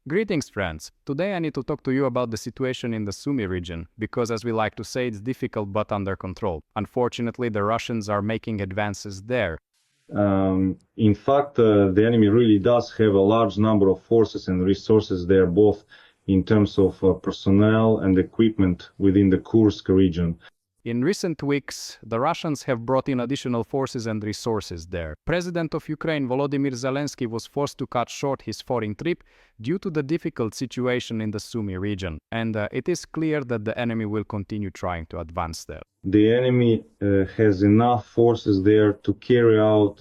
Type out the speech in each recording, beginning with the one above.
Greetings friends! Today I need to talk to you about the situation in the Sumy region, because as we like to say, it's difficult but under control. Unfortunately, the Russians are making advances there. In fact, the enemy really does have a large number of forces and resources there, both in terms of personnel and equipment within the Kursk region. In recent weeks, the Russians have brought in additional forces and resources there. President of Ukraine Volodymyr Zelensky was forced to cut short his foreign trip due to the difficult situation in the Sumy region, and it is clear that the enemy will continue trying to advance there. The enemy has enough forces there to carry out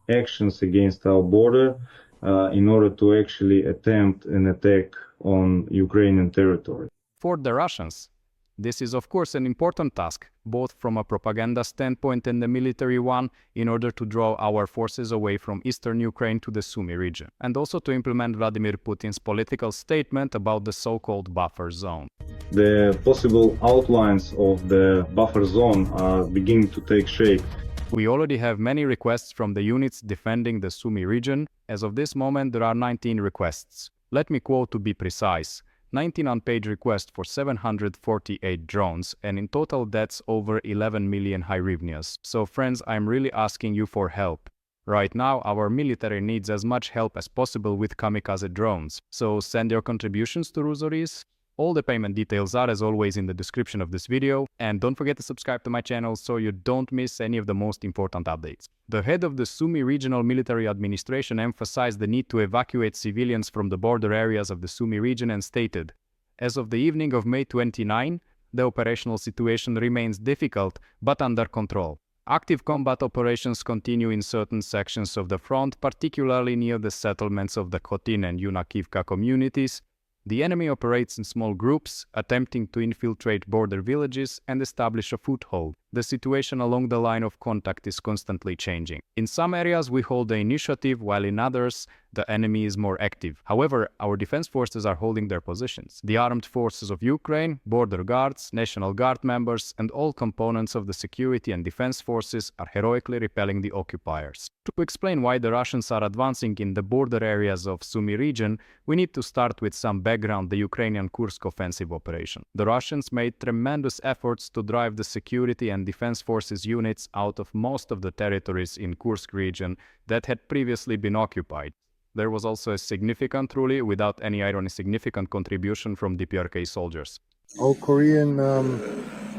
actions against our border in order to actually attempt an attack on Ukrainian territory. For the Russians, this is of course an important task, both from a propaganda standpoint and a military one, in order to draw our forces away from eastern Ukraine to the Sumy region, and also to implement Vladimir Putin's political statement about the so-called buffer zone. The possible outlines of the buffer zone are beginning to take shape. We already have many requests from the units defending the Sumy region. As of this moment, there are 19 requests. Let me quote to be precise. 19 unpaid requests for 748 drones, and in total that's over 11 million hryvnias. So friends, I'm really asking you for help. Right now, our military needs as much help as possible with kamikaze drones. So send your contributions to Ruzoris. All the payment details are as always in the description of this video, and don't forget to subscribe to my channel so you don't miss any of the most important updates. The head of the Sumy Regional Military Administration emphasized the need to evacuate civilians from the border areas of the Sumy region and stated, as of the evening of May 29, the operational situation remains difficult but under control. Active combat operations continue in certain sections of the front, particularly near the settlements of the Khotin and Yunakivka communities. The enemy operates in small groups, attempting to infiltrate border villages and establish a foothold. The situation along the line of contact is constantly changing. In some areas we hold the initiative, while in others the enemy is more active. However, our defense forces are holding their positions. The armed forces of Ukraine, border guards, National Guard members, and all components of the security and defense forces are heroically repelling the occupiers. To explain why the Russians are advancing in the border areas of Sumy region, we need to start with some background: the Ukrainian Kursk offensive operation. The Russians made tremendous efforts to drive the security and defense forces units out of most of the territories in Kursk region that had previously been occupied. There was also a significant, truly without any irony, significant contribution from DPRK soldiers. All Korean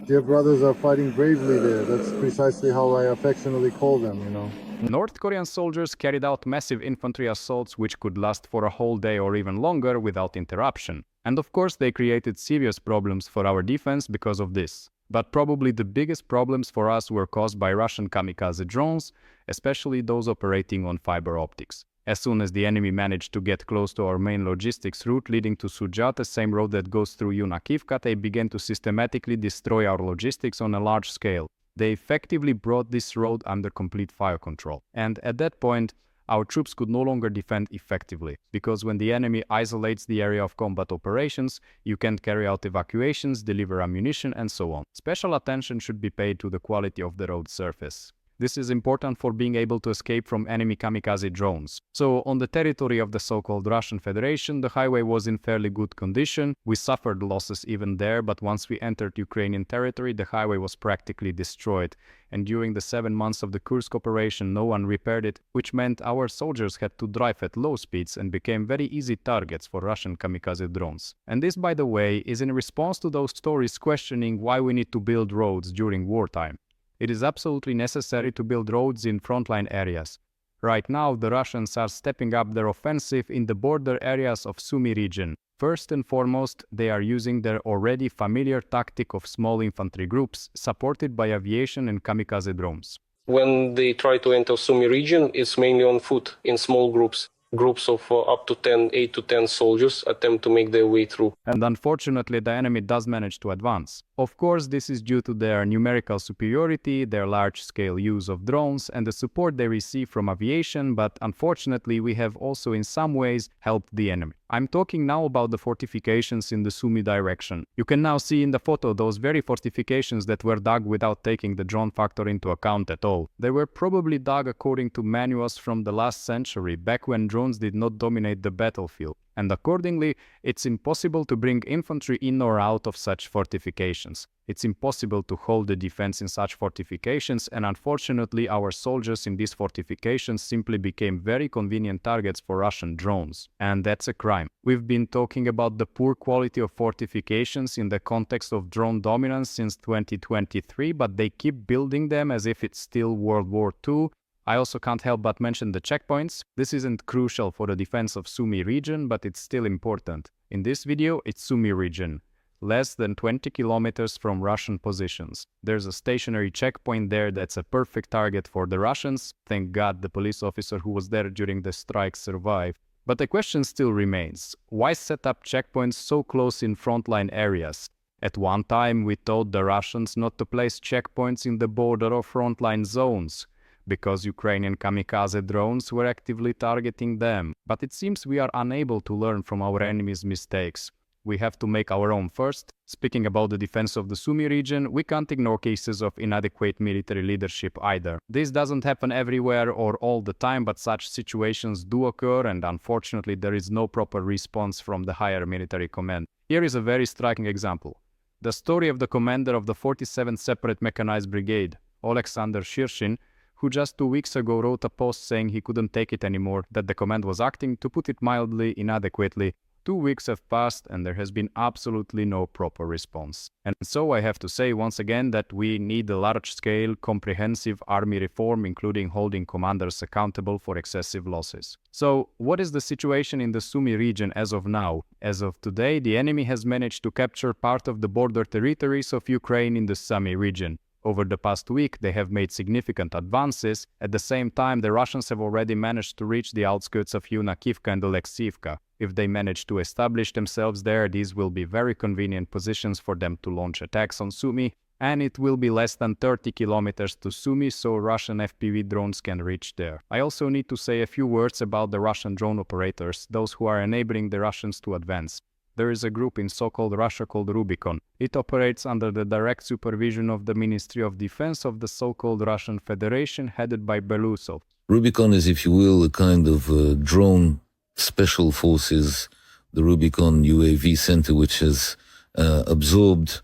dear brothers are fighting bravely there. That's precisely how I affectionately call them, you know. North Korean soldiers carried out massive infantry assaults which could last for a whole day or even longer without interruption. And of course they created serious problems for our defense because of this. But probably the biggest problems for us were caused by Russian kamikaze drones, especially those operating on fiber optics. As soon as the enemy managed to get close to our main logistics route leading to Sudzha, the same road that goes through Yunakivka, they began to systematically destroy our logistics on a large scale. They effectively brought this road under complete fire control. And at that point, our troops could no longer defend effectively, because when the enemy isolates the area of combat operations, you can't carry out evacuations, deliver ammunition, and so on. Special attention should be paid to the quality of the road surface. This is important for being able to escape from enemy kamikaze drones. So, on the territory of the so-called Russian Federation, the highway was in fairly good condition. We suffered losses even there, but once we entered Ukrainian territory, the highway was practically destroyed. And during the 7 months of the Kursk operation, no one repaired it, which meant our soldiers had to drive at low speeds and became very easy targets for Russian kamikaze drones. And this, by the way, is in response to those stories questioning why we need to build roads during wartime. It is absolutely necessary to build roads in frontline areas. Right now, the Russians are stepping up their offensive in the border areas of Sumy region. First and foremost, they are using their already familiar tactic of small infantry groups, supported by aviation and kamikaze drones. When they try to enter Sumy region, it's mainly on foot, in small groups. Groups of up to 8 to 10 soldiers attempt to make their way through. And unfortunately, the enemy does manage to advance. Of course, this is due to their numerical superiority, their large-scale use of drones, and the support they receive from aviation, but unfortunately, we have also in some ways helped the enemy. I'm talking now about the fortifications in the Sumy direction. You can now see in the photo those very fortifications that were dug without taking the drone factor into account at all. They were probably dug according to manuals from the last century, back when drones did not dominate the battlefield. and accordingly, it's impossible to bring infantry in or out of such fortifications. It's impossible to hold the defense in such fortifications, and unfortunately our soldiers in these fortifications simply became very convenient targets for Russian drones. And that's a crime. We've been talking about the poor quality of fortifications in the context of drone dominance since 2023, but they keep building them as if it's still World War II. I also can't help but mention the checkpoints. This isn't crucial for the defense of Sumy region, but it's still important. In this video, it's Sumy region, less than 20 kilometers from Russian positions. There's a stationary checkpoint there that's a perfect target for the Russians. Thank God the police officer who was there during the strike survived. But the question still remains, why set up checkpoints so close in frontline areas? At one time, we told the Russians not to place checkpoints in the border or frontline zones, because Ukrainian kamikaze drones were actively targeting them. But it seems we are unable to learn from our enemy's mistakes. We have to make our own first. Speaking about the defense of the Sumy region, we can't ignore cases of inadequate military leadership either. This doesn't happen everywhere or all the time, but such situations do occur, and unfortunately there is no proper response from the higher military command. Here is a very striking example. The story of the commander of the 47th Separate Mechanized Brigade, Alexander Shirshin, who just 2 weeks ago wrote a post saying he couldn't take it anymore, that the command was acting, to put it mildly, inadequately. 2 weeks have passed and there has been absolutely no proper response. And so I have to say once again that we need a large-scale, comprehensive army reform, including holding commanders accountable for excessive losses. So, what is the situation in the Sumy region as of now? As of today, the enemy has managed to capture part of the border territories of Ukraine in the Sumy region. Over the past week, they have made significant advances. At the same time, the Russians have already managed to reach the outskirts of Yunakivka and Oleksivka. If they manage to establish themselves there, these will be very convenient positions for them to launch attacks on Sumy, and it will be less than 30 kilometers to Sumy, so Russian FPV drones can reach there. I also need to say a few words about the Russian drone operators, those who are enabling the Russians to advance. There is a group in so-called Russia called Rubicon. It operates under the direct supervision of the Ministry of Defense of the so-called Russian Federation, headed by Belousov. Rubicon is, if you will, a kind of drone special forces, the Rubicon UAV Center, which has absorbed,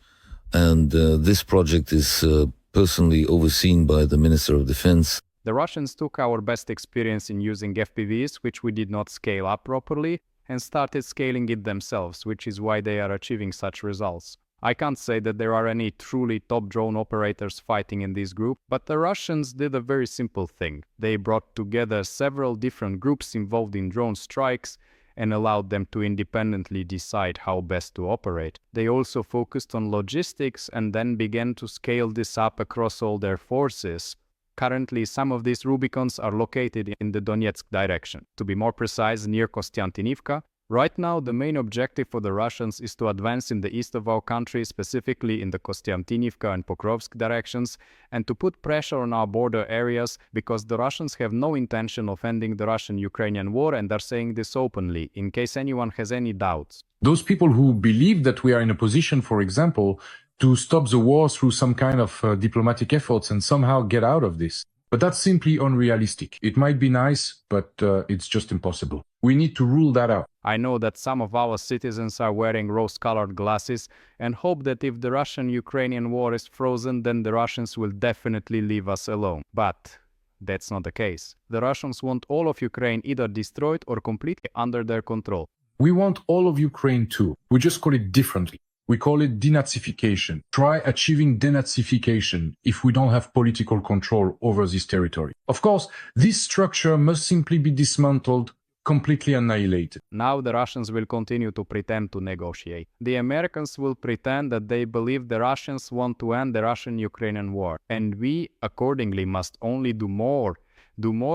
and this project is personally overseen by the Minister of Defense. The Russians took our best experience in using FPVs, which we did not scale up properly, and started scaling it themselves, which is why they are achieving such results. I can't say that there are any truly top drone operators fighting in this group, but the Russians did a very simple thing. They brought together several different groups involved in drone strikes and allowed them to independently decide how best to operate. They also focused on logistics and then began to scale this up across all their forces. Currently, some of these Rubicons are located in the Donetsk direction, to be more precise, near Kostiantynivka. Right now, the main objective for the Russians is to advance in the east of our country, specifically in the Kostiantynivka and Pokrovsk directions, and to put pressure on our border areas, because the Russians have no intention of ending the Russian-Ukrainian war and are saying this openly, in case anyone has any doubts. Those people who believe that we are in a position, for example, to stop the war through some kind of diplomatic efforts and somehow get out of this. But that's simply unrealistic. It might be nice, but it's just impossible. We need to rule that out. I know that some of our citizens are wearing rose-colored glasses and hope that if the Russian-Ukrainian war is frozen, then the Russians will definitely leave us alone. But that's not the case. The Russians want all of Ukraine either destroyed or completely under their control. We want all of Ukraine too. We just call it differently. We call it denazification. Try achieving denazification if we don't have political control over this territory. Of course, this structure must simply be dismantled, completely annihilated. Now the Russians will continue to pretend to negotiate. The Americans will pretend that they believe the Russians want to end the Russian-Ukrainian war. And we, accordingly, must only do more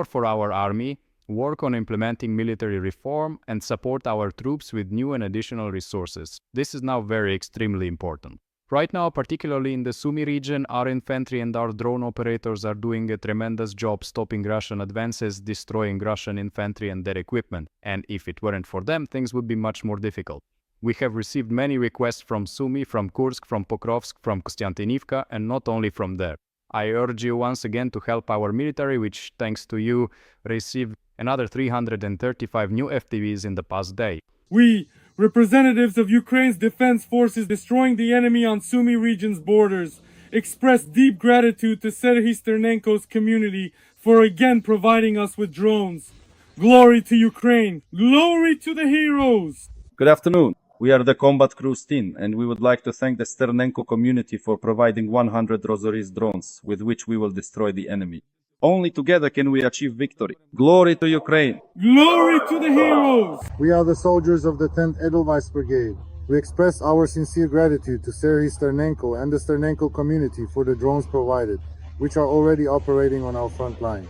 for our army, work on implementing military reform, and support our troops with new and additional resources. This is now very extremely important. Right now, particularly in the Sumy region, our infantry and our drone operators are doing a tremendous job stopping Russian advances, destroying Russian infantry and their equipment. And if it weren't for them, things would be much more difficult. We have received many requests from Sumy, from Kursk, from Pokrovsk, from Kostiantynivka, and not only from there. I urge you once again to help our military, which, thanks to you, received another 335 new FPVs in the past day. We, representatives of Ukraine's defense forces destroying the enemy on Sumy region's borders, express deep gratitude to Serhiy Sternenko's community for again providing us with drones. Glory to Ukraine! Glory to the heroes! Good afternoon. We are the Combat Cruise team, and we would like to thank the Sternenko community for providing 100 Rosoris drones, with which we will destroy the enemy. Only together can we achieve victory. Glory to Ukraine! Glory to the heroes! We are the soldiers of the 10th Edelweiss Brigade. We express our sincere gratitude to Serhiy Sternenko and the Sternenko community for the drones provided, which are already operating on our front line.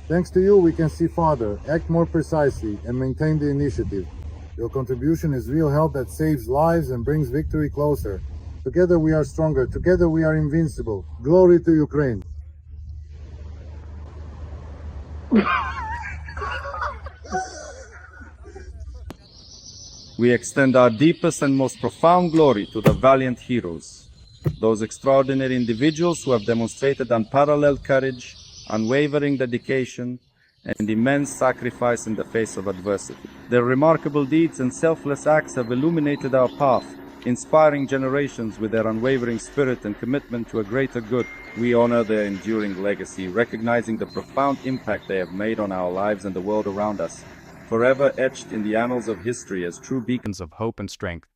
Thanks to you, we can see farther, act more precisely, and maintain the initiative. Your contribution is real help that saves lives and brings victory closer. Together we are stronger. Together we are invincible. Glory to Ukraine. We extend our deepest and most profound glory to the valiant heroes, those extraordinary individuals who have demonstrated unparalleled courage, unwavering dedication, and immense sacrifice in the face of adversity. Their remarkable deeds and selfless acts have illuminated our path, inspiring generations with their unwavering spirit and commitment to a greater good. We honor their enduring legacy, recognizing the profound impact they have made on our lives and the world around us, forever etched in the annals of history as true beacons of hope and strength.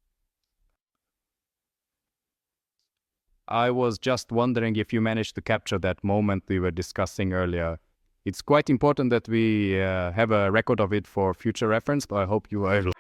I was just wondering if you managed to capture that moment we were discussing earlier. It's quite important that we have a record of it for future reference, but I hope you were able.